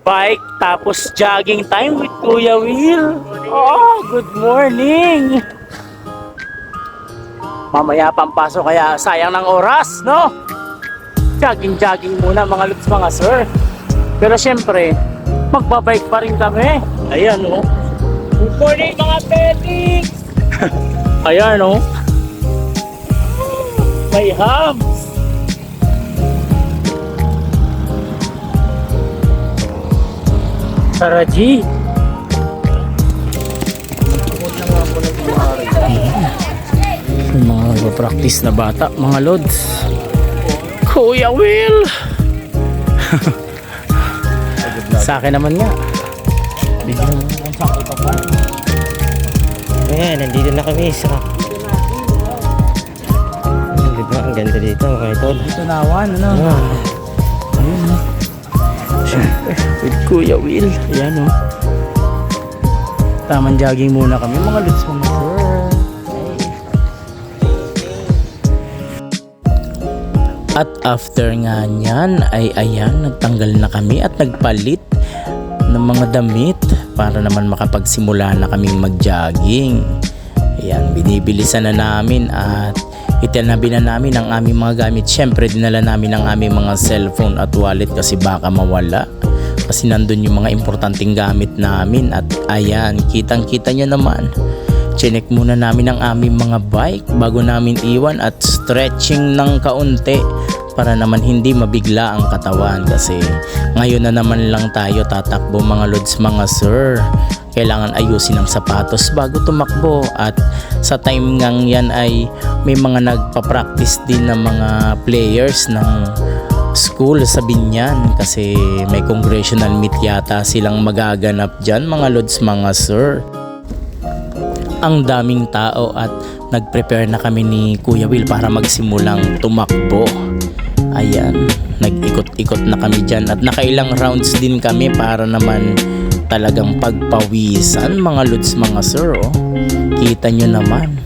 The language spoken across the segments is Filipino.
bike tapos jogging time with Kuya Will. Oh, good morning. Mamaya pampasok kaya sayang ng oras, no? Jogging muna mga lods, mga sir. Pero syempre, magbabike pa rin kami. Ayan, no? Good morning mga petics! Ayan, no? May hubs. Tara, G. Yung mga nagpa-practice na bata, mga lods. Kuya Will! Sa akin naman nga. Bigyan mo ang sakay pa pa. Ayan, nandito na kami sa... Diba, ang ganda dito mga idol. Dito nawan, ano? Ayun, no? With Kuya Will. Ayan, no? Tamang jogging muna kami, mga lods, mga sir. At after nga niyan ay ayan, nagtanggal na kami at nagpalit ng mga damit para naman makapagsimula na kaming mag-jogging. Ayan, binibilisan na namin at itinabi na namin ang aming mga gamit. Siyempre, dinala namin ang aming mga cellphone at wallet kasi baka mawala. Kasi nandun yung mga importanteng gamit namin. At ayan, kitang-kita nyo naman. Chinek muna namin ang aming mga bike bago namin iwan at stretching ng kaunti para naman hindi mabigla ang katawan kasi ngayon na naman lang tayo tatakbo mga lods, mga sir. Kailangan ayusin ang sapatos bago tumakbo at sa time ngang yan ay may mga nagpa-practice din ng mga players ng school sa Binyan kasi may congressional meet yata silang magaganap dyan mga lods, mga sir. Ang daming tao at nag-prepare na kami ni Kuya Will para magsimulang tumakbo. Ayan, nag-ikot-ikot na kami dyan at nakailang rounds din kami para naman talagang pagpawisan mga lods, mga sir. Oh. Kita nyo naman.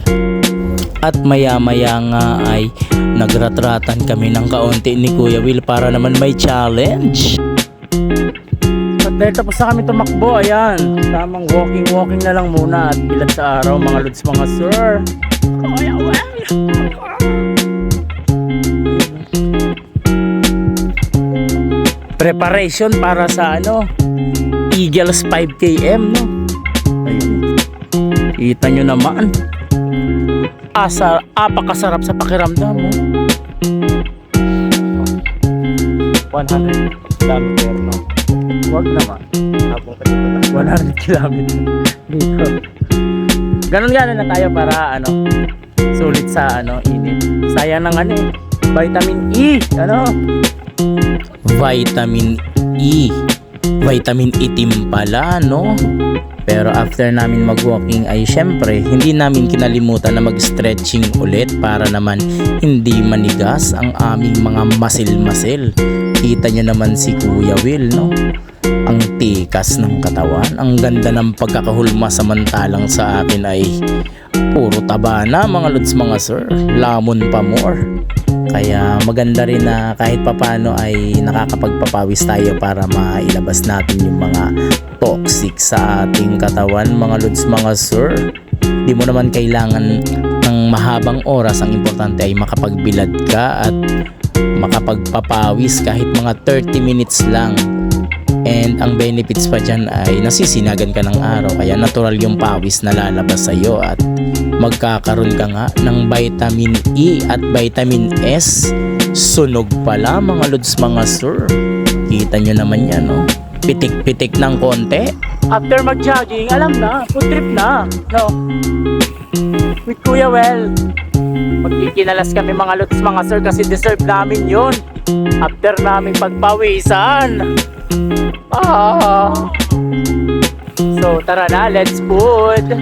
At maya-maya nga ay nagratratan kami ng kaunti ni Kuya Will para naman may challenge. Dahil tapos na kami tumakbo, ayan, tamang walking na lang muna at ilan sa araw mga lods, mga sir. Kuya Will! Preparation para sa ano, Eagles 5 km, no? Ayun. Kita nyo naman. Apakasarap sa pakiramdam, mo. 100 kilometer, no? Huwag naman. 100 kilometer dito. Ganon na tayo para ano, sulit sa ano, init. Sayang ng ano eh, vitamin E, ano? Vitamin E. Vitamin itim pala, no? Pero after namin mag-walking ay syempre hindi namin kinalimutan na mag-stretching ulit para naman hindi manigas ang aming mga masil-masil. Kita nyo naman si Kuya Will, no? Ang tikas ng katawan, ang ganda ng pagkakahulma, samantalang sa akin ay puro taba na mga lods, mga sir. Lamon pa more. Kaya maganda rin na kahit papano ay nakakapagpapawis tayo para mailabas natin yung mga toxic sa ating katawan mga lods, mga sir. Di mo naman kailangan ng mahabang oras, ang importante ay makapagbilad ka at makapagpapawis kahit mga 30 minutes lang. And ang benefits pa dyan ay nasisinagan ka ng araw, kaya natural yung pawis na lalabas sa'yo at magkakaroon ka nga ng vitamin E at vitamin S. Sunog pala mga lods, mga sir. Kita nyo naman yan, no? Pitik-pitik ng konti. After mag-jogging, alam na, food trip na, no? With Kuya Will. Magkikinalas kami mga lods, mga sir, kasi deserve namin yun. After namin pagpawisan. So tara na, let's food.